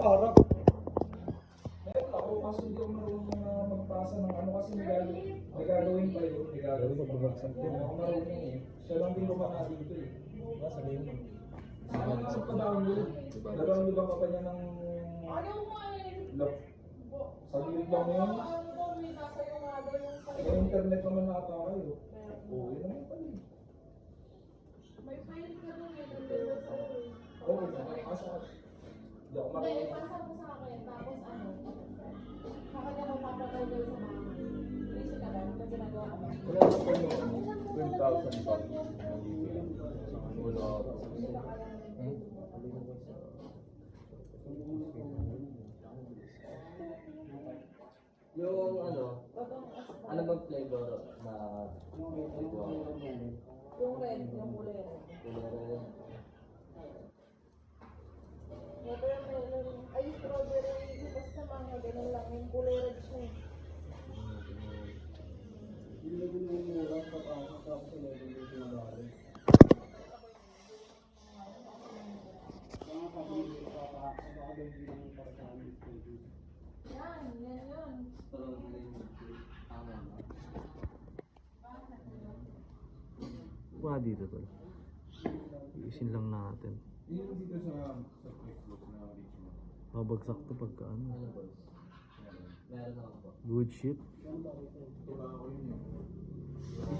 parang. Meron ako kasi hindi ako marunong na magpasa ng ano kasi may gagawin pa yun. May gagawin pa pabagsak din. Ako marunong eh. Siya lang din lumana dito eh. Sabihin mo. Ano nga pa-download? Na-download ako pa niya ng lock. Saglit lang yun. May internet naman nata kayo. Oo, yun naman pala eh. May file ka doon eh, nandun sa Oo, nakakasa. Hindi ako Hindi, marunong. ipasa mo sa akin, tapos ano, saka niya magpapatawag sa mga. Busy ka ba? May ginagawa ka ba? Wala na po yung 12,000 pa. Wala. Hindi ka kaya Yung ano bang flavor na yung red, yung kulay red. Watermelon, ay strawberry, basta mga ganun lang, yung kulay red siya eh. Yan yun. Wala dito tol. Iusin lang natin. Yung dito sa Facebook na reach mo. Babagsak to pagka ano. Meron ako po. Good shit. Diba ako yun eh.